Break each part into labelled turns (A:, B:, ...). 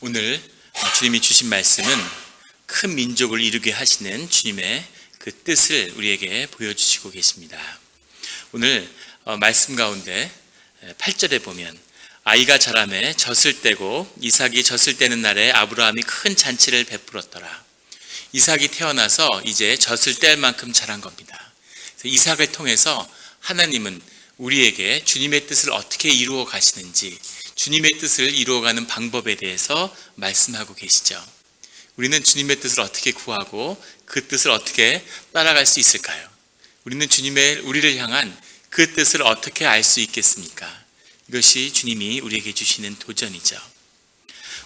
A: 오늘 주님이 주신 말씀은 큰 민족을 이루게 하시는 주님의 그 뜻을 우리에게 보여주시고 계십니다. 오늘 말씀 가운데 8절에 보면 아이가 자라매 젖을 떼고 이삭이 젖을 떼는 날에 아브라함이 큰 잔치를 베풀었더라. 이삭이 태어나서 이제 젖을 뗄 만큼 자란 겁니다. 이삭을 통해서 하나님은 우리에게 주님의 뜻을 어떻게 이루어 가시는지, 주님의 뜻을 이루어가는 방법에 대해서 말씀하고 계시죠. 우리는 주님의 뜻을 어떻게 구하고 그 뜻을 어떻게 따라갈 수 있을까요? 우리를 향한 그 뜻을 어떻게 알 수 있겠습니까? 이것이 주님이 우리에게 주시는 도전이죠.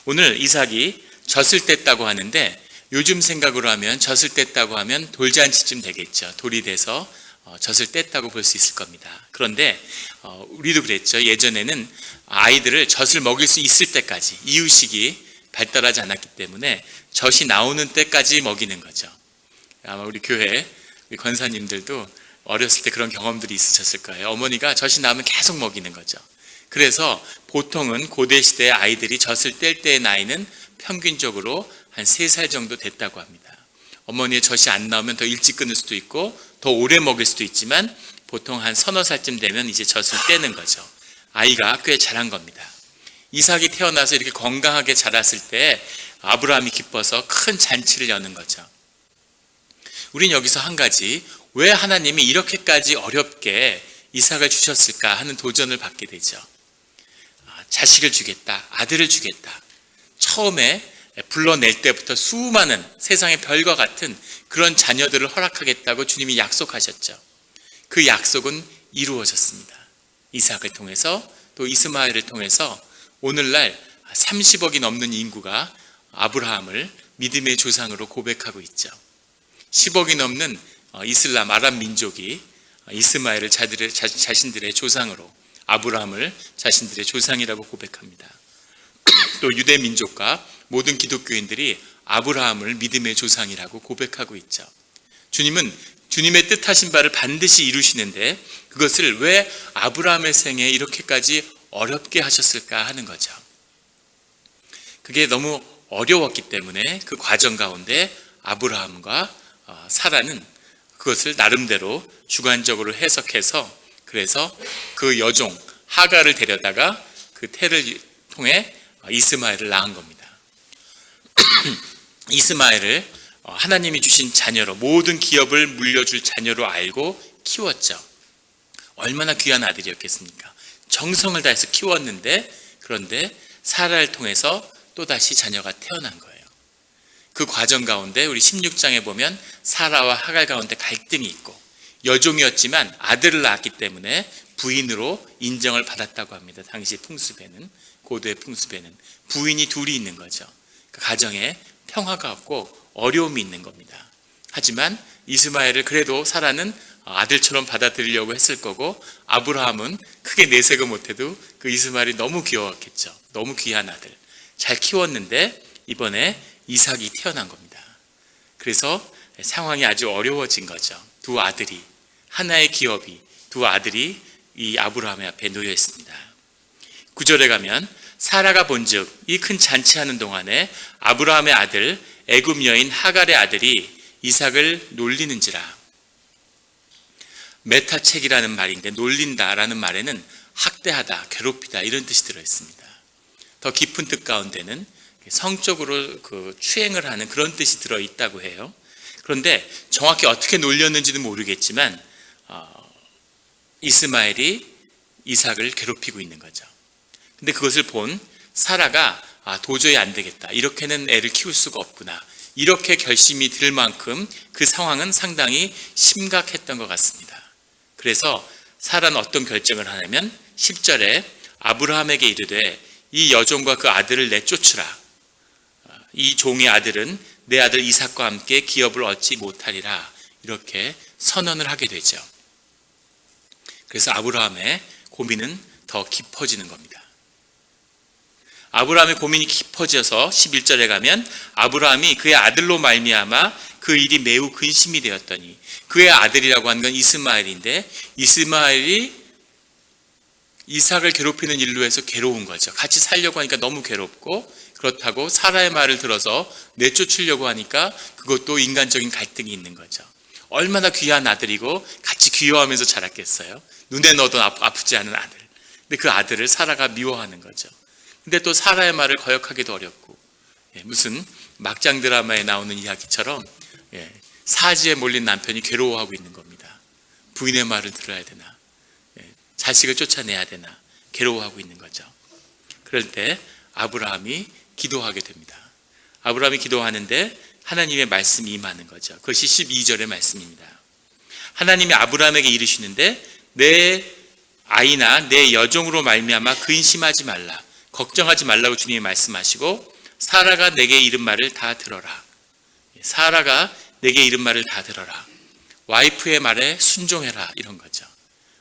A: 오늘 이삭이 젖을 뗐다고 하는데, 요즘 생각으로 하면 젖을 뗐다고 하면 돌잔치쯤 되겠죠. 돌이 돼서 젖을 뗐다고 볼 수 있을 겁니다. 그런데 우리도 그랬죠. 예전에는 아이들을 젖을 먹일 수 있을 때까지, 이유식이 발달하지 않았기 때문에 젖이 나오는 때까지 먹이는 거죠. 아마 우리 교회 우리 권사님들도 어렸을 때 그런 경험들이 있으셨을 거예요. 어머니가 젖이 나오면 계속 먹이는 거죠. 그래서 보통은 고대시대 아이들이 젖을 뗄 때의 나이는 평균적으로 한 3살 정도 됐다고 합니다. 어머니의 젖이 안 나오면 더 일찍 끊을 수도 있고 더 오래 먹일 수도 있지만 보통 한 서너 살쯤 되면 이제 젖을 떼는 거죠. 아이가 꽤 자란 겁니다. 이삭이 태어나서 이렇게 건강하게 자랐을 때 아브라함이 기뻐서 큰 잔치를 여는 거죠. 우린 여기서 한 가지, 왜 하나님이 이렇게까지 어렵게 이삭을 주셨을까 하는 도전을 받게 되죠. 자식을 주겠다, 아들을 주겠다. 처음에 불러낼 때부터 수많은 세상의 별과 같은 그런 자녀들을 허락하겠다고 주님이 약속하셨죠. 그 약속은 이루어졌습니다. 이삭을 통해서, 또 이스마엘을 통해서 오늘날 30억이 넘는 인구가 아브라함을 믿음의 조상으로 고백하고 있죠. 10억이 넘는 이슬람 아랍 민족이 이스마엘을 자신들의 조상으로, 아브라함을 자신들의 조상이라고 고백합니다. 또 유대 민족과 모든 기독교인들이 아브라함을 믿음의 조상이라고 고백하고 있죠. 주님은 주님의 뜻하신 바를 반드시 이루시는데 그것을 왜 아브라함의 생에 이렇게까지 어렵게 하셨을까 하는 거죠. 그게 너무 어려웠기 때문에 그 과정 가운데 아브라함과 사라는 그것을 나름대로 주관적으로 해석해서, 그래서 그 여종 하가를 데려다가 그 태를 통해 이스마엘을 낳은 겁니다. 이스마엘을 하나님이 주신 자녀로, 모든 기업을 물려줄 자녀로 알고 키웠죠. 얼마나 귀한 아들이었겠습니까? 정성을 다해서 키웠는데, 그런데 사라를 통해서 또다시 자녀가 태어난 거예요. 그 과정 가운데 우리 16장에 보면 사라와 하갈 가운데 갈등이 있고, 여종이었지만 아들을 낳았기 때문에 부인으로 인정을 받았다고 합니다. 당시 풍습에는, 고도의 풍습에는 부인이 둘이 있는 거죠. 그 가정에 평화가 없고 어려움이 있는 겁니다. 하지만 이스마엘을 그래도 사라는 아들처럼 받아들이려고 했을 거고, 아브라함은 크게 내색을 못해도 그 이스마엘이 너무 귀여웠겠죠. 너무 귀한 아들, 잘 키웠는데 이번에 이삭이 태어난 겁니다. 그래서 상황이 아주 어려워진 거죠. 두 아들이, 하나의 기업이, 두 아들이 이 아브라함의 앞에 놓여 있습니다. 9절에 가면 사라가 본즉 이 큰 잔치하는 동안에 아브라함의 아들 애굽 여인 하갈의 아들이 이삭을 놀리는지라. 메타책이라는 말인데, 놀린다라는 말에는 학대하다, 괴롭히다 이런 뜻이 들어있습니다. 더 깊은 뜻 가운데는 성적으로 추행을 하는 그런 뜻이 들어있다고 해요. 그런데 정확히 어떻게 놀렸는지는 모르겠지만 이스마엘이 이삭을 괴롭히고 있는 거죠. 근데 그것을 본 사라가 도저히 안 되겠다, 이렇게는 애를 키울 수가 없구나, 이렇게 결심이 들 만큼 그 상황은 상당히 심각했던 것 같습니다. 그래서 사라는 어떤 결정을 하냐면 10절에 아브라함에게 이르되 이 여종과 그 아들을 내쫓으라. 이 종의 아들은 내 아들 이삭과 함께 기업을 얻지 못하리라, 이렇게 선언을 하게 되죠. 그래서 아브라함의 고민은 더 깊어지는 겁니다. 아브라함의 고민이 깊어져서 11절에 가면 아브라함이 그의 아들로 말미암아 그 일이 매우 근심이 되었더니, 그의 아들이라고 하는 건 이스마엘인데, 이스마엘이 이삭을 괴롭히는 일로 해서 괴로운 거죠. 같이 살려고 하니까 너무 괴롭고, 그렇다고 사라의 말을 들어서 내쫓으려고 하니까 그것도 인간적인 갈등이 있는 거죠. 얼마나 귀한 아들이고 같이 귀여워하면서 자랐겠어요. 눈에 넣어도 아프지 않은 아들. 근데 그 아들을 사라가 미워하는 거죠. 근데 또 사라의 말을 거역하기도 어렵고, 무슨 막장 드라마에 나오는 이야기처럼 사지에 몰린 남편이 괴로워하고 있는 겁니다. 부인의 말을 들어야 되나, 자식을 쫓아내야 되나 괴로워하고 있는 거죠. 그럴 때 아브라함이 기도하게 됩니다. 아브라함이 기도하는데 하나님의 말씀이 임하는 거죠. 그것이 12절의 말씀입니다. 하나님이 아브라함에게 이르시는데 내 아이나 내 여종으로 말미암아 근심하지 말라, 걱정하지 말라고 주님이 말씀하시고, 사라가 내게 이른 말을 다 들어라. 사라가 내게 이른 말을 다 들어라. 와이프의 말에 순종해라, 이런 거죠.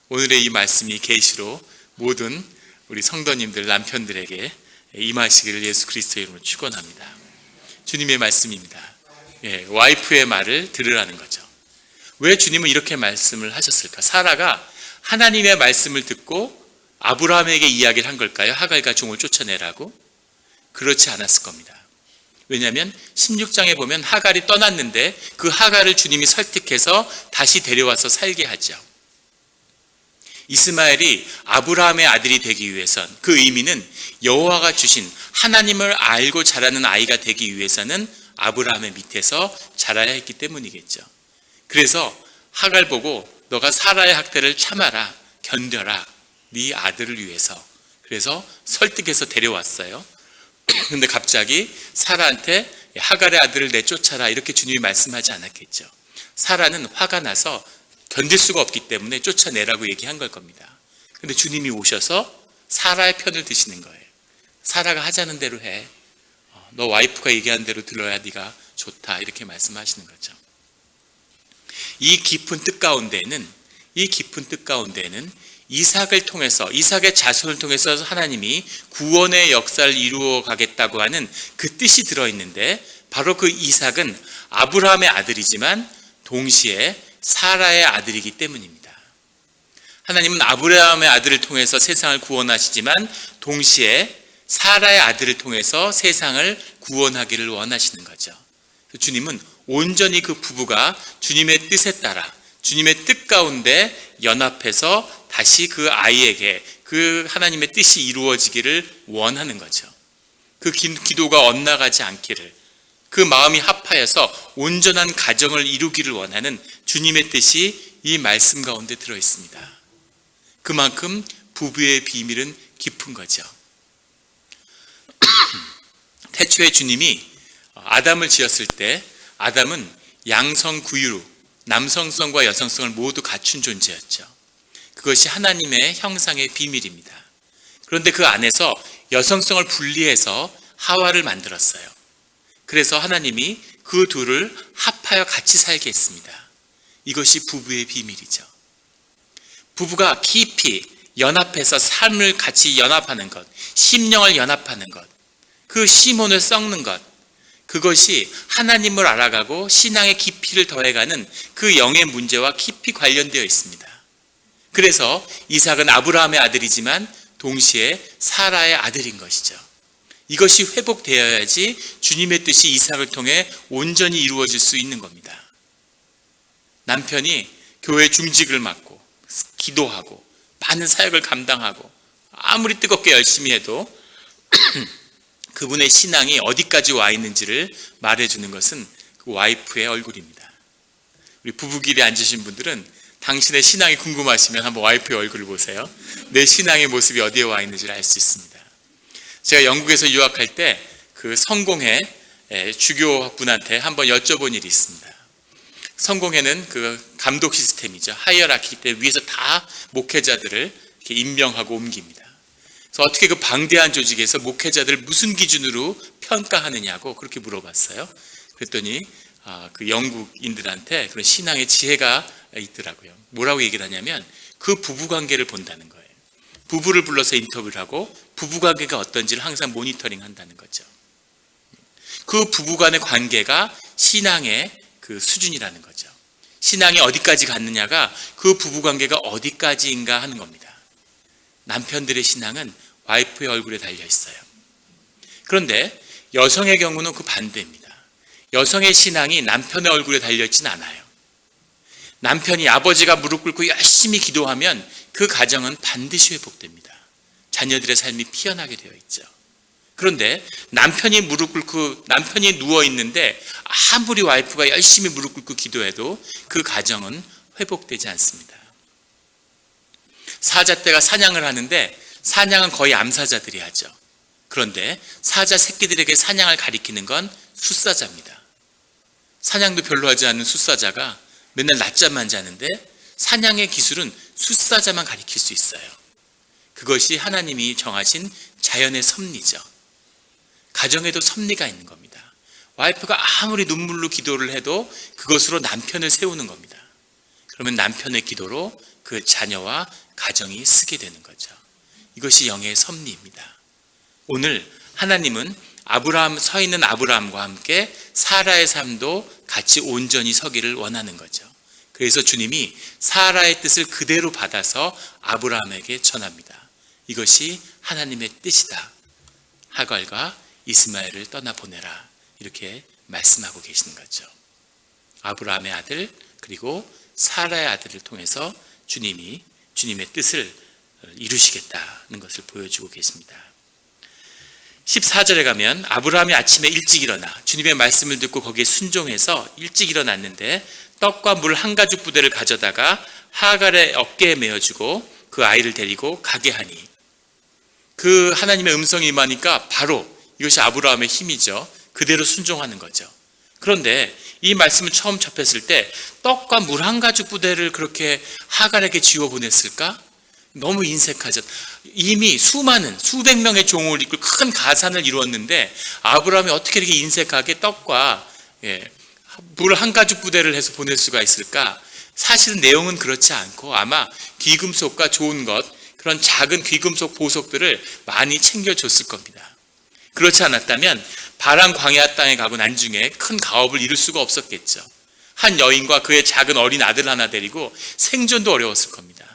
A: 오늘의 이 말씀이 계시로 모든 우리 성도님들, 남편들에게 임하시기를 예수 그리스도의 이름으로 축원합니다. 주님의 말씀입니다. 와이프의 말을 들으라는 거죠. 왜 주님은 이렇게 말씀을 하셨을까? 사라가 하나님의 말씀을 듣고 아브라함에게 이야기를 한 걸까요? 하갈과 종을 쫓아내라고? 그렇지 않았을 겁니다. 왜냐하면 16장에 보면 하갈이 떠났는데 그 하갈을 주님이 설득해서 다시 데려와서 살게 하죠. 이스마엘이 아브라함의 아들이 되기 위해선, 그 의미는 여호와가 주신 하나님을 알고 자라는 아이가 되기 위해서는 아브라함의 밑에서 자라야 했기 때문이겠죠. 그래서 하갈 보고 너가 사라의 학대를 참아라, 견뎌라, 네 아들을 위해서. 그래서 설득해서 데려왔어요. 근데 갑자기 사라한테 하갈의 아들을 내쫓아라, 이렇게 주님이 말씀하지 않았겠죠. 사라는 화가 나서 견딜 수가 없기 때문에 쫓아내라고 얘기한 걸 겁니다. 근데 주님이 오셔서 사라의 편을 드시는 거예요. 사라가 하자는 대로 해. 너 와이프가 얘기한 대로 들어야 네가 좋다, 이렇게 말씀하시는 거죠. 이 깊은 뜻 가운데는 이삭을 통해서, 이삭의 자손을 통해서 하나님이 구원의 역사를 이루어 가겠다고 하는 그 뜻이 들어있는데, 바로 그 이삭은 아브라함의 아들이지만 동시에 사라의 아들이기 때문입니다. 하나님은 아브라함의 아들을 통해서 세상을 구원하시지만 동시에 사라의 아들을 통해서 세상을 구원하기를 원하시는 거죠. 주님은 온전히 그 부부가 주님의 뜻에 따라, 주님의 뜻 가운데 연합해서 다시 그 아이에게 그 하나님의 뜻이 이루어지기를 원하는 거죠. 그 기도가 엇나가지 않기를, 그 마음이 합하여서 온전한 가정을 이루기를 원하는 주님의 뜻이 이 말씀 가운데 들어 있습니다. 그만큼 부부의 비밀은 깊은 거죠. 태초에 주님이 아담을 지었을 때 아담은 양성구유, 남성성과 여성성을 모두 갖춘 존재였죠. 그것이 하나님의 형상의 비밀입니다. 그런데 그 안에서 여성성을 분리해서 하와를 만들었어요. 그래서 하나님이 그 둘을 합하여 같이 살게 했습니다. 이것이 부부의 비밀이죠. 부부가 깊이 연합해서 삶을 같이 연합하는 것, 심령을 연합하는 것, 그 심혼을 썩는 것, 그것이 하나님을 알아가고 신앙의 깊이를 더해가는 그 영의 문제와 깊이 관련되어 있습니다. 그래서 이삭은 아브라함의 아들이지만 동시에 사라의 아들인 것이죠. 이것이 회복되어야지 주님의 뜻이 이삭을 통해 온전히 이루어질 수 있는 겁니다. 남편이 교회 중직을 맡고 기도하고 많은 사역을 감당하고 아무리 뜨겁게 열심히 해도 그분의 신앙이 어디까지 와 있는지를 말해주는 것은 그 와이프의 얼굴입니다. 우리 부부길에 앉으신 분들은 당신의 신앙이 궁금하시면 한번 와이프의 얼굴을 보세요. 내 신앙의 모습이 어디에 와 있는지를 알 수 있습니다. 제가 영국에서 유학할 때 그 성공회 주교분한테 한번 여쭤본 일이 있습니다. 성공회는 그 감독 시스템이죠. 하이어라키 때 위에서 다 목회자들을 이렇게 임명하고 옮깁니다. 그래서 어떻게 그 방대한 조직에서 목회자들을 무슨 기준으로 평가하느냐고 그렇게 물어봤어요. 그랬더니 그 영국인들한테 그런 신앙의 지혜가 있더라고요. 뭐라고 얘기를 하냐면 그 부부관계를 본다는 거예요. 부부를 불러서 인터뷰를 하고 부부관계가 어떤지를 항상 모니터링 한다는 거죠. 그 부부간의 관계가 신앙의 그 수준이라는 거죠. 신앙이 어디까지 갔느냐가 그 부부관계가 어디까지인가 하는 겁니다. 남편들의 신앙은 와이프의 얼굴에 달려 있어요. 그런데 여성의 경우는 그 반대입니다. 여성의 신앙이 남편의 얼굴에 달려있진 않아요. 남편이 아버지가 무릎 꿇고 열심히 기도하면 그 가정은 반드시 회복됩니다. 자녀들의 삶이 피어나게 되어 있죠. 그런데 남편이 무릎 꿇고 남편이 누워 있는데 아무리 와이프가 열심히 무릎 꿇고 기도해도 그 가정은 회복되지 않습니다. 사자 떼가 사냥을 하는데 사냥은 거의 암사자들이 하죠. 그런데 사자 새끼들에게 사냥을 가리키는 건 숫사자입니다. 사냥도 별로 하지 않는 숫사자가 맨날 낮잠만 자는데 사냥의 기술은 숫사자만 가리킬 수 있어요. 그것이 하나님이 정하신 자연의 섭리죠. 가정에도 섭리가 있는 겁니다. 와이프가 아무리 눈물로 기도를 해도 그것으로 남편을 세우는 겁니다. 그러면 남편의 기도로 그 자녀와 가정이 쓰게 되는 거죠. 이것이 영의 섭리입니다. 오늘 하나님은 서 있는 아브라함과 함께 사라의 삶도 같이 온전히 서기를 원하는 거죠. 그래서 주님이 사라의 뜻을 그대로 받아서 아브라함에게 전합니다. 이것이 하나님의 뜻이다. 하갈과 이스마엘을 떠나보내라. 이렇게 말씀하고 계시는 거죠. 아브라함의 아들 그리고 사라의 아들을 통해서 주님이 주님의 뜻을 이루시겠다는 것을 보여주고 계십니다. 14절에 가면 아브라함이 아침에 일찍 일어나 주님의 말씀을 듣고 거기에 순종해서 일찍 일어났는데 떡과 물 한 가죽 부대를 가져다가 하갈의 어깨에 메어주고 그 아이를 데리고 가게 하니 그 하나님의 음성이 임하니까 바로 이것이 아브라함의 힘이죠. 그대로 순종하는 거죠. 그런데 이 말씀을 처음 접했을 때 떡과 물 한 가죽 부대를 그렇게 하갈에게 지워 보냈을까? 너무 인색하죠. 이미 수백 명의 종을 이끌 큰 가산을 이루었는데 아브라함이 어떻게 이렇게 인색하게 떡과 물 한 가죽 부대를 해서 보낼 수가 있을까? 사실은 내용은 그렇지 않고 아마 귀금속과 좋은 것, 그런 작은 귀금속 보석들을 많이 챙겨줬을 겁니다. 그렇지 않았다면 바람 광야 땅에 가고 나중에 큰 가업을 이룰 수가 없었겠죠. 한 여인과 그의 작은 어린 아들 하나 데리고 생존도 어려웠을 겁니다.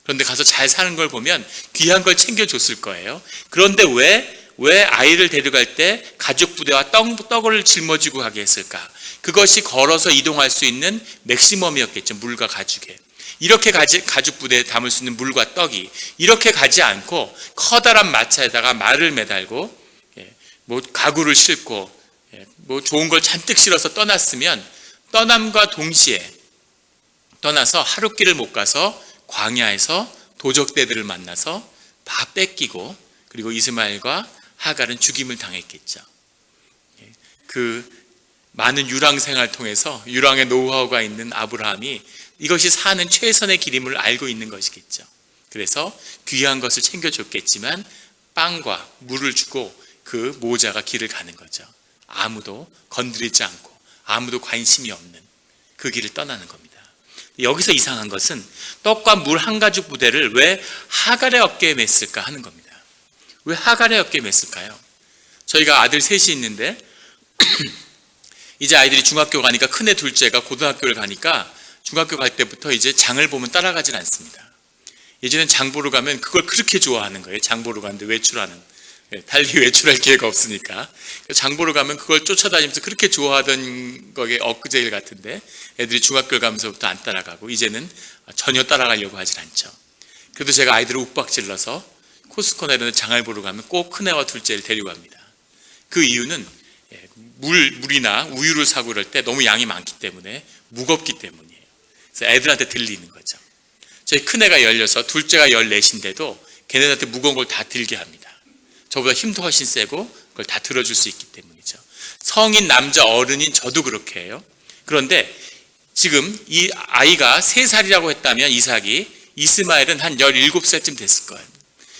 A: 그런데 가서 잘 사는 걸 보면 귀한 걸 챙겨줬을 거예요. 그런데 왜 아이를 데려갈 때 가죽 부대와 떡을 짊어지고 가게 했을까? 그것이 걸어서 이동할 수 있는 맥시멈이었겠죠. 물과 가죽에. 이렇게 가죽 부대에 담을 수 있는 물과 떡이 이렇게 가지 않고 커다란 마차에다가 말을 매달고 가구를 싣고 좋은 걸 잔뜩 실어서 떠났으면 떠남과 동시에 떠나서 하루길을 못 가서 광야에서 도적대들을 만나서 다 뺏기고 그리고 이스마엘과 하갈은 죽임을 당했겠죠. 그 많은 유랑 생활을 통해서 유랑의 노하우가 있는 아브라함이 이것이 사는 최선의 길임을 알고 있는 것이겠죠. 그래서 귀한 것을 챙겨줬겠지만 빵과 물을 주고 그 모자가 길을 가는 거죠. 아무도 건드리지 않고 아무도 관심이 없는 그 길을 떠나는 겁니다. 여기서 이상한 것은 떡과 물 한 가죽 부대를 왜 하갈의 어깨에 맸을까 하는 겁니다. 왜 하갈의 어깨에 맸을까요? 저희가 아들 셋이 있는데 이제 아이들이 중학교 가니까 큰애 둘째가 고등학교를 가니까 중학교 갈 때부터 이제 장을 보면 따라가질 않습니다. 예전엔 장 보러 가면 그걸 그렇게 좋아하는 거예요. 장 보러 가는데 외출하는. 달리 외출할 기회가 없으니까 장 보러 가면 그걸 쫓아다니면서 그렇게 좋아하던 거에 엊그제일 같은데 애들이 중학교 가면서부터 안 따라가고 이제는 전혀 따라가려고 하질 않죠. 그래도 제가 아이들을 욱박질러서 코스코나 이런 데 장을 보러 가면 꼭 큰애와 둘째를 데리고 갑니다. 그 이유는 물이나 우유를 사고 그럴 때 너무 양이 많기 때문에 무겁기 때문이에요. 그래서 애들한테 들리는 거죠. 저희 큰애가 16, 둘째가 14인데도 걔네들한테 무거운 걸 다 들게 합니다. 저보다 힘도 훨씬 세고 그걸 다 들어줄 수 있기 때문이죠. 성인 남자 어른인 저도 그렇게 해요. 그런데 지금 이 아이가 3살이라고 했다면 이삭이 이스마엘은 한 17살쯤 됐을 거예요.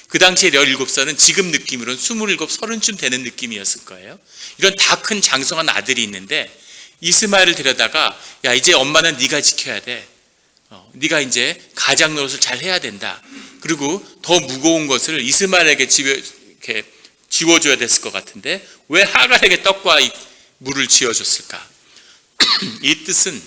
A: 그 당시에 17살은 지금 느낌으로는 27, 30쯤 되는 느낌이었을 거예요. 이런 다 큰 장성한 아들이 있는데 이스마엘을 데려다가 야 이제 엄마는 네가 지켜야 돼. 네가 이제 가장 노릇을 잘 해야 된다. 그리고 더 무거운 것을 이스마엘에게 이렇게 지워줘야 됐을 것 같은데 왜 하갈에게 떡과 물을 지어줬을까? 이 뜻은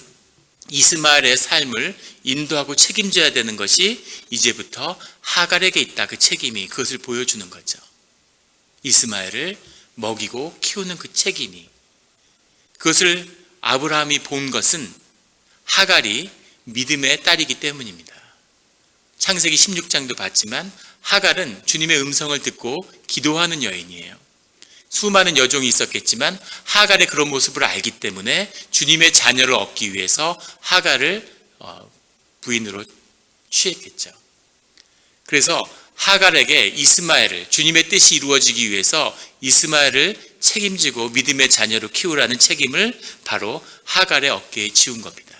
A: 이스마엘의 삶을 인도하고 책임져야 되는 것이 이제부터 하갈에게 있다. 그 책임이 그것을 보여주는 거죠. 이스마엘을 먹이고 키우는 그 책임이, 그것을 아브라함이 본 것은 하갈이 믿음의 딸이기 때문입니다. 창세기 16장도 봤지만 하갈은 주님의 음성을 듣고 기도하는 여인이에요. 수많은 여종이 있었겠지만 하갈의 그런 모습을 알기 때문에 주님의 자녀를 얻기 위해서 하갈을 부인으로 취했겠죠. 그래서 하갈에게 이스마엘을, 주님의 뜻이 이루어지기 위해서 이스마엘을 책임지고 믿음의 자녀로 키우라는 책임을 바로 하갈의 어깨에 지운 겁니다.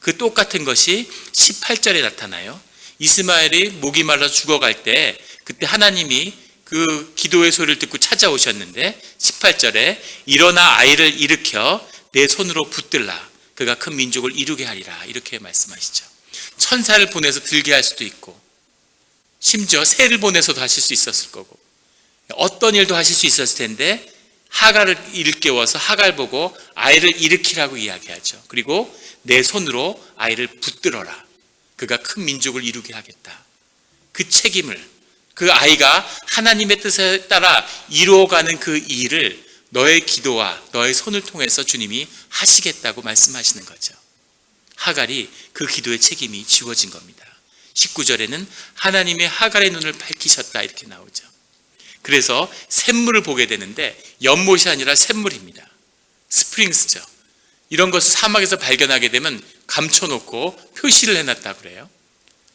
A: 그 똑같은 것이 18절에 나타나요. 이스마엘이 목이 말라 죽어갈 때 그때 하나님이 그 기도의 소리를 듣고 찾아오셨는데 18절에 일어나 아이를 일으켜 내 손으로 붙들라, 그가 큰 민족을 이루게 하리라, 이렇게 말씀하시죠. 천사를 보내서 들게 할 수도 있고 심지어 새를 보내서도 하실 수 있었을 거고 어떤 일도 하실 수 있었을 텐데 하갈을 일깨워서 하갈 보고 아이를 일으키라고 이야기하죠. 그리고 내 손으로 아이를 붙들어라, 그가 큰 민족을 이루게 하겠다. 그 책임을, 그 아이가 하나님의 뜻에 따라 이루어가는 그 일을 너의 기도와 너의 손을 통해서 주님이 하시겠다고 말씀하시는 거죠. 하갈이 그 기도의 책임이 지워진 겁니다. 19절에는 하나님의 하갈의 눈을 밝히셨다, 이렇게 나오죠. 그래서 샘물을 보게 되는데 연못이 아니라 샘물입니다. 스프링스죠. 이런 것을 사막에서 발견하게 되면 감춰놓고 표시를 해놨다 그래요.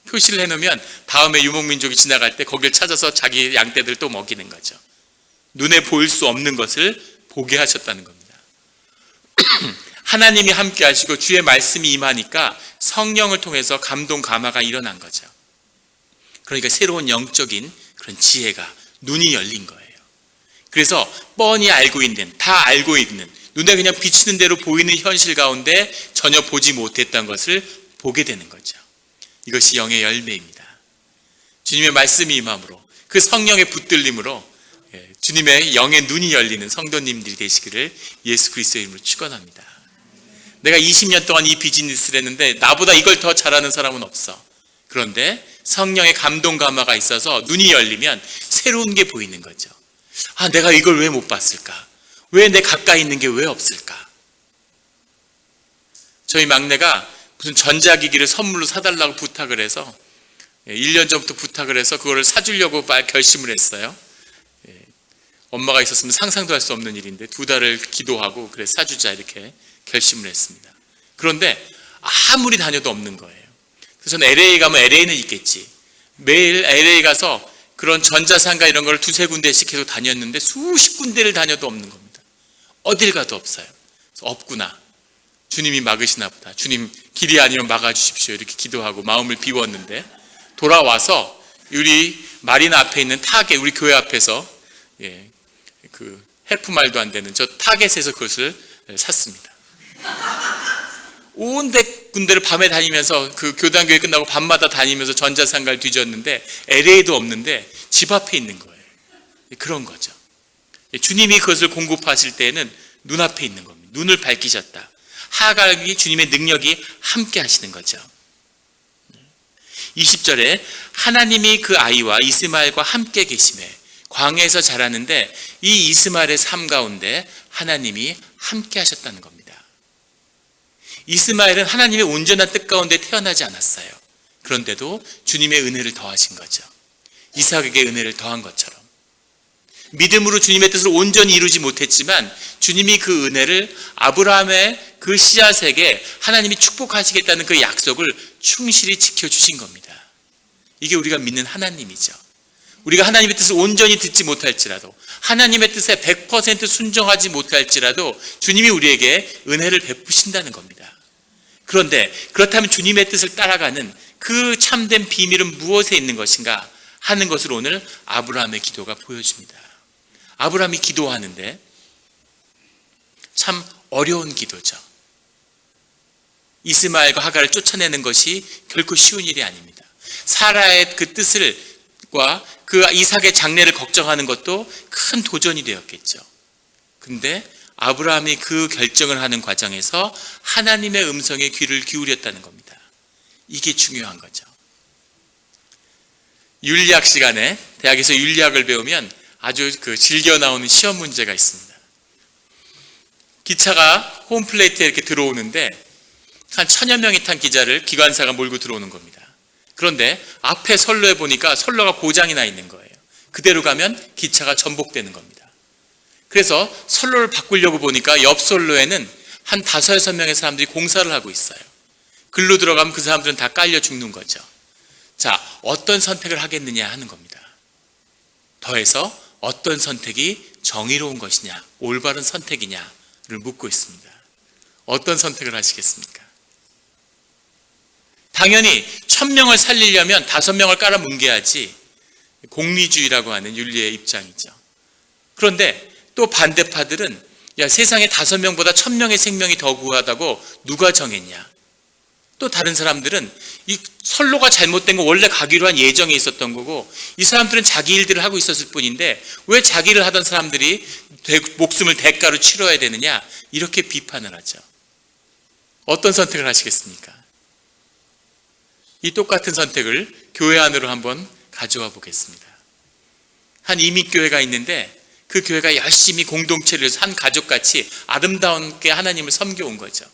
A: 표시를 해놓으면 다음에 유목민족이 지나갈 때 거기를 찾아서 자기 양떼들 또 먹이는 거죠. 눈에 보일 수 없는 것을 보게 하셨다는 겁니다. 하나님이 함께 하시고 주의 말씀이 임하니까 성령을 통해서 감동 감화가 일어난 거죠. 그러니까 새로운 영적인 그런 지혜가, 눈이 열린 거예요. 그래서 뻔히 알고 있는, 다 알고 있는, 눈에 그냥 비치는 대로 보이는 현실 가운데 전혀 보지 못했던 것을 보게 되는 거죠. 이것이 영의 열매입니다. 주님의 말씀이 임함으로, 그 성령의 붙들림으로 주님의 영의 눈이 열리는 성도님들이 되시기를 예수 그리스도의 이름으로 축원합니다. 내가 20년 동안 이 비즈니스를 했는데 나보다 이걸 더 잘하는 사람은 없어. 그런데 성령의 감동 감화가 있어서 눈이 열리면 새로운 게 보이는 거죠. 아, 내가 이걸 왜 못 봤을까? 왜 내 가까이 있는 게 왜 없을까? 저희 막내가 무슨 전자기기를 선물로 사달라고 부탁을 해서 1년 전부터 부탁을 해서 그거를 사주려고 결심을 했어요. 엄마가 있었으면 상상도 할 수 없는 일인데 2달을 기도하고 그래 사주자 이렇게 결심을 했습니다. 그런데 아무리 다녀도 없는 거예요. 그래서 저는 LA 가면 LA는 있겠지. 매일 LA 가서 그런 전자상가 이런 걸 2-3군데씩 계속 다녔는데 수십 군데를 다녀도 없는 겁니다. 어딜 가도 없어요. 없구나. 주님이 막으시나 보다. 주님 길이 아니면 막아주십시오. 이렇게 기도하고 마음을 비웠는데 돌아와서 우리 마리나 앞에 있는 타겟, 우리 교회 앞에서 그 헬프 말도 안 되는 저 타겟에서 그것을 샀습니다. 온 군데를 밤에 다니면서 그 교단교회 끝나고 밤마다 다니면서 전자상가를 뒤졌는데 LA도 없는데 집 앞에 있는 거예요. 그런 거죠. 주님이 그것을 공급하실 때에는 눈앞에 있는 겁니다. 눈을 밝히셨다. 하갈이 주님의 능력이 함께 하시는 거죠. 20절에 하나님이 그 아이와 이스마엘과 함께 계심에, 광야에서 자라는데 이 이스마엘의 삶 가운데 하나님이 함께 하셨다는 겁니다. 이스마엘은 하나님의 온전한 뜻 가운데 태어나지 않았어요. 그런데도 주님의 은혜를 더하신 거죠. 이삭에게 은혜를 더한 것처럼 믿음으로 주님의 뜻을 온전히 이루지 못했지만 주님이 그 은혜를 아브라함의 그 씨앗에게 하나님이 축복하시겠다는 그 약속을 충실히 지켜주신 겁니다. 이게 우리가 믿는 하나님이죠. 우리가 하나님의 뜻을 온전히 듣지 못할지라도, 하나님의 뜻에 100% 순종하지 못할지라도 주님이 우리에게 은혜를 베푸신다는 겁니다. 그런데 그렇다면 주님의 뜻을 따라가는 그 참된 비밀은 무엇에 있는 것인가 하는 것을 오늘 아브라함의 기도가 보여줍니다. 아브라함이 기도하는데 참 어려운 기도죠. 이스마엘과 하갈을 쫓아내는 것이 결코 쉬운 일이 아닙니다. 사라의 그 뜻과 그 이삭의 장래를 걱정하는 것도 큰 도전이 되었겠죠. 근데 아브라함이 그 결정을 하는 과정에서 하나님의 음성에 귀를 기울였다는 겁니다. 이게 중요한 거죠. 윤리학 시간에, 대학에서 윤리학을 배우면 아주 즐겨 나오는 시험 문제가 있습니다. 기차가 홈플레이트에 이렇게 들어오는데 한 1000여 명이 탄 기차를 기관사가 몰고 들어오는 겁니다. 그런데 앞에 선로에 보니까 선로가 고장이 나 있는 거예요. 그대로 가면 기차가 전복되는 겁니다. 그래서 선로를 바꾸려고 보니까 옆 선로에는 한 5-6명의 사람들이 공사를 하고 있어요. 글로 들어가면 그 사람들은 다 깔려 죽는 거죠. 자, 어떤 선택을 하겠느냐 하는 겁니다. 더해서 어떤 선택이 정의로운 것이냐, 올바른 선택이냐를 묻고 있습니다. 어떤 선택을 하시겠습니까? 당연히 1000명을 살리려면 5명을 깔아 뭉개야지 공리주의라고 하는 윤리의 입장이죠. 그런데 또 반대파들은 야, 세상에 5명보다 1000명의 생명이 더 귀하다고 누가 정했냐? 또 다른 사람들은 이 선로가 잘못된 거 원래 가기로 한 예정이 있었던 거고 이 사람들은 자기 일들을 하고 있었을 뿐인데 왜 자기 일을 하던 사람들이 목숨을 대가로 치러야 되느냐? 이렇게 비판을 하죠. 어떤 선택을 하시겠습니까? 이 똑같은 선택을 교회 안으로 한번 가져와 보겠습니다. 한 이민교회가 있는데 그 교회가 열심히 공동체를 위해서 한 가족같이 아름다운게 하나님을 섬겨온 거죠.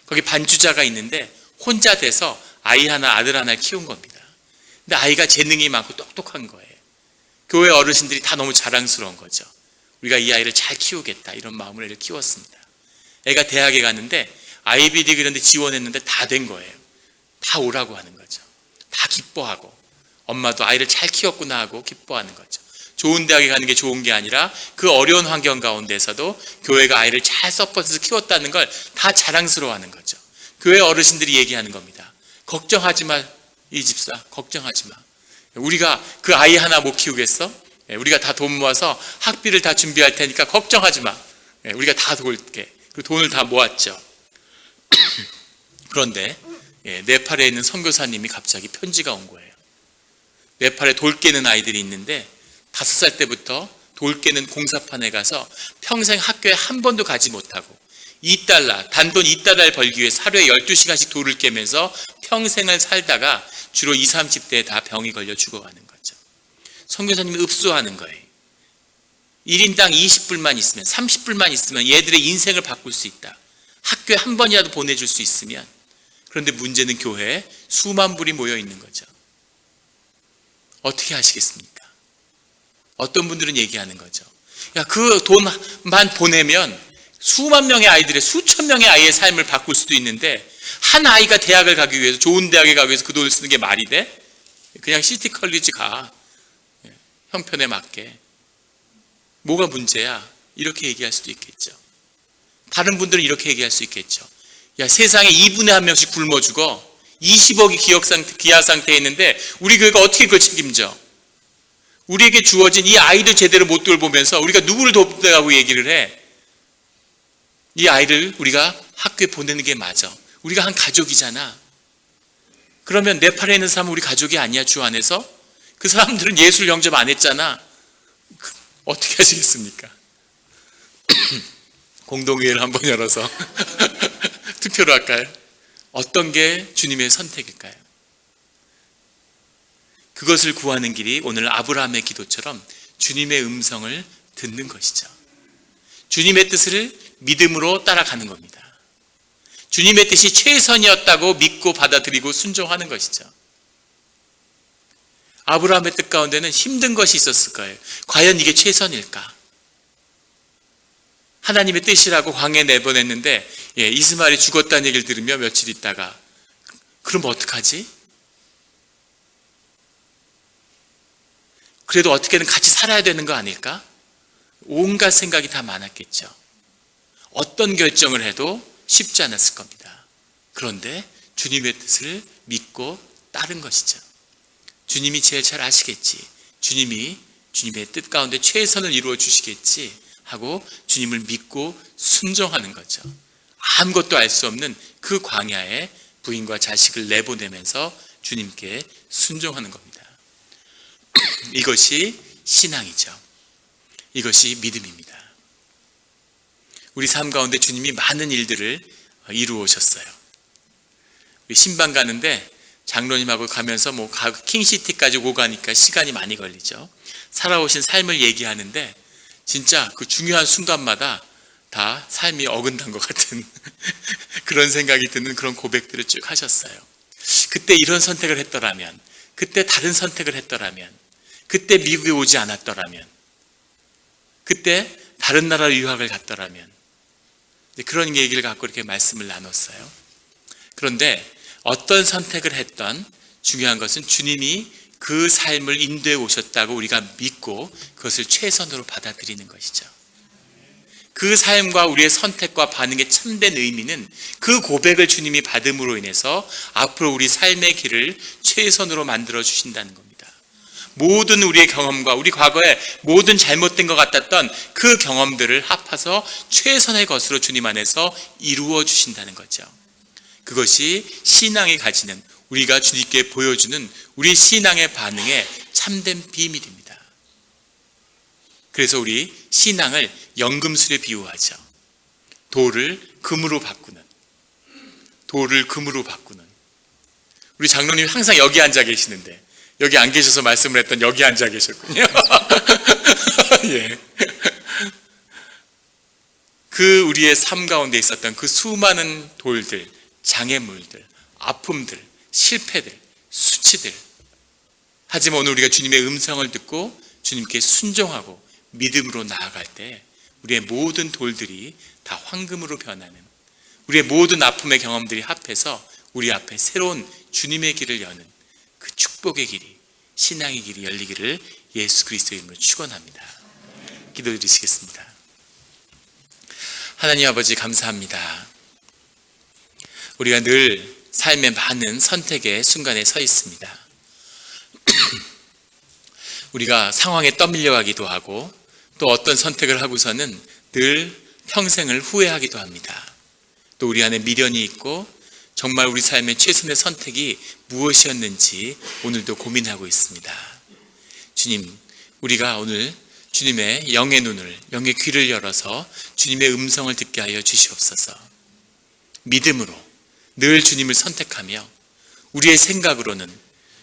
A: 거기 반주자가 있는데 혼자 돼서 아이 하나 아들 하나를 키운 겁니다. 근데 아이가 재능이 많고 똑똑한 거예요. 교회 어르신들이 다 너무 자랑스러운 거죠. 우리가 이 아이를 잘 키우겠다 이런 마음으로 애를 키웠습니다. 애가 대학에 갔는데 아이비리그 이런 데 지원했는데 다 된 거예요. 다 오라고 하는 거죠. 다 기뻐하고 엄마도 아이를 잘 키웠구나 하고 기뻐하는 거죠. 좋은 대학에 가는 게 좋은 게 아니라 그 어려운 환경 가운데서도 교회가 아이를 잘 서포트해서 키웠다는 걸 다 자랑스러워하는 거죠. 교회 어르신들이 얘기하는 겁니다. 걱정하지 마, 이 집사, 걱정하지 마. 우리가 그 아이 하나 못 키우겠어? 우리가 다 돈 모아서 학비를 다 준비할 테니까 걱정하지 마. 우리가 다 도울게. 그 돈을 다 모았죠. 그런데 네팔에 있는 선교사님이 갑자기 편지가 온 거예요. 네팔에 돌 깨는 아이들이 있는데 5살 때부터 돌 깨는 공사판에 가서 평생 학교에 한 번도 가지 못하고 $2, 단돈 $2를 벌기 위해 하루에 12시간씩 돌을 깨면서 평생을 살다가 주로 20, 30대에 다 병이 걸려 죽어가는 거죠. 선교사님이 읍소하는 거예요. 1인당 20불만 있으면 30불만 있으면 얘들의 인생을 바꿀 수 있다. 학교에 한 번이라도 보내줄 수 있으면. 그런데 문제는 교회에 수만 불이 모여 있는 거죠. 어떻게 하시겠습니까? 어떤 분들은 얘기하는 거죠. 야, 그 돈만 보내면 수만 명의 아이들의 수천 명의 아이의 삶을 바꿀 수도 있는데 한 아이가 대학을 가기 위해서 좋은 대학에 가기 위해서 그 돈을 쓰는 게 말이 돼? 그냥 시티 컬리지 가. 형편에 맞게. 뭐가 문제야? 이렇게 얘기할 수도 있겠죠. 다른 분들은 이렇게 얘기할 수 있겠죠. 야, 세상에 2분의 1명씩 굶어 죽어. 20억이 기아 상태에 있는데 우리 교회가 어떻게 그걸 책임져? 우리에게 주어진 이 아이들 제대로 못 돌보면서 우리가 누구를 돕다고 얘기를 해? 이 아이를 우리가 학교에 보내는 게 맞아. 우리가 한 가족이잖아. 그러면 네팔에 있는 사람은 우리 가족이 아니야, 주 안에서? 그 사람들은 예술 영접 안 했잖아. 어떻게 하시겠습니까? 공동회의를 한번 열어서 투표를 할까요? 어떤 게 주님의 선택일까요? 그것을 구하는 길이 오늘 아브라함의 기도처럼 주님의 음성을 듣는 것이죠. 주님의 뜻을 믿음으로 따라가는 겁니다. 주님의 뜻이 최선이었다고 믿고 받아들이고 순종하는 것이죠. 아브라함의 뜻 가운데는 힘든 것이 있었을 거예요. 과연 이게 최선일까? 하나님의 뜻이라고 광야에 내보냈는데 이스마엘이 죽었다는 얘기를 들으며 며칠 있다가 그럼 어떡하지? 그래도 어떻게든 같이 살아야 되는 거 아닐까? 온갖 생각이 다 많았겠죠. 어떤 결정을 해도 쉽지 않았을 겁니다. 그런데 주님의 뜻을 믿고 따른 것이죠. 주님이 제일 잘 아시겠지. 주님이 주님의 뜻 가운데 최선을 이루어 주시겠지 하고 주님을 믿고 순종하는 거죠. 아무것도 알 수 없는 그 광야에 부인과 자식을 내보내면서 주님께 순종하는 겁니다. 이것이 신앙이죠. 이것이 믿음입니다. 우리 삶 가운데 주님이 많은 일들을 이루어 오셨어요. 우리 신방 가는데 장로님하고 가면서 킹시티까지 오고 가니까 시간이 많이 걸리죠. 살아오신 삶을 얘기하는데 진짜 그 중요한 순간마다 다 삶이 어긋난 것 같은 그런 생각이 드는 그런 고백들을 쭉 하셨어요. 그때 이런 선택을 했더라면, 그때 다른 선택을 했더라면, 그때 미국에 오지 않았더라면, 그때 다른 나라로 유학을 갔더라면, 그런 얘기를 갖고 이렇게 말씀을 나눴어요. 그런데 어떤 선택을 했던 중요한 것은 주님이 그 삶을 인도해 오셨다고 우리가 믿고 그것을 최선으로 받아들이는 것이죠. 그 삶과 우리의 선택과 반응의 참된 의미는 그 고백을 주님이 받음으로 인해서 앞으로 우리 삶의 길을 최선으로 만들어 주신다는 겁니다. 모든 우리의 경험과 우리 과거에 모든 잘못된 것 같았던 그 경험들을 합해서 최선의 것으로 주님 안에서 이루어 주신다는 거죠. 그것이 신앙이 가지는, 우리가 주님께 보여주는 우리 신앙의 반응의 참된 비밀입니다. 그래서 우리 신앙을 연금술에 비유하죠. 돌을 금으로 바꾸는, 우리 장로님 항상 여기 앉아 계시는데 여기 안 계셔서 말씀을 했던 여기 앉아 계셨군요. 예. 그 우리의 삶 가운데 있었던 그 수많은 돌들, 장애물들, 아픔들, 실패들, 수치들, 하지만 오늘 우리가 주님의 음성을 듣고 주님께 순종하고 믿음으로 나아갈 때 우리의 모든 돌들이 다 황금으로 변하는, 우리의 모든 아픔의 경험들이 합해서 우리 앞에 새로운 주님의 길을 여는 그 축복의 길이, 신앙의 길이 열리기를 예수 그리스도의 이름으로 축원합니다. 기도드리시겠습니다. 하나님 아버지, 감사합니다. 우리가 늘 삶의 많은 선택의 순간에 서 있습니다. 우리가 상황에 떠밀려가기도 하고 또 어떤 선택을 하고서는 늘 평생을 후회하기도 합니다. 또 우리 안에 미련이 있고 정말 우리 삶의 최선의 선택이 무엇이었는지 오늘도 고민하고 있습니다. 주님, 우리가 오늘 주님의 영의 눈을, 영의 귀를 열어서 주님의 음성을 듣게 하여 주시옵소서. 믿음으로 늘 주님을 선택하며 우리의 생각으로는,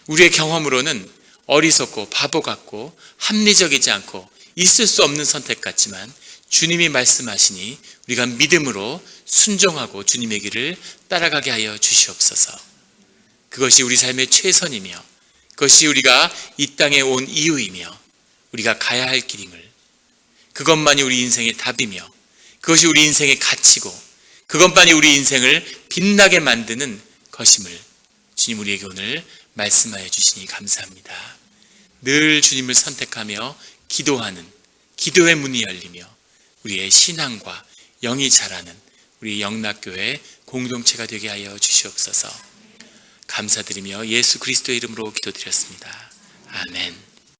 A: 우리의 경험으로는 어리석고 바보 같고 합리적이지 않고 있을 수 없는 선택 같지만 주님이 말씀하시니 우리가 믿음으로 순종하고 주님의 길을 따라가게 하여 주시옵소서. 그것이 우리 삶의 최선이며 그것이 우리가 이 땅에 온 이유이며 우리가 가야 할 길임을, 그것만이 우리 인생의 답이며 그것이 우리 인생의 가치고 그것만이 우리 인생을 빛나게 만드는 것임을 주님 우리에게 오늘 말씀하여 주시니 감사합니다. 늘 주님을 선택하며 기도하는, 기도의 문이 열리며 우리의 신앙과 영이 자라는 우리 영락교회 공동체가 되게 하여 주시옵소서. 감사드리며 예수 그리스도의 이름으로 기도드렸습니다. 아멘.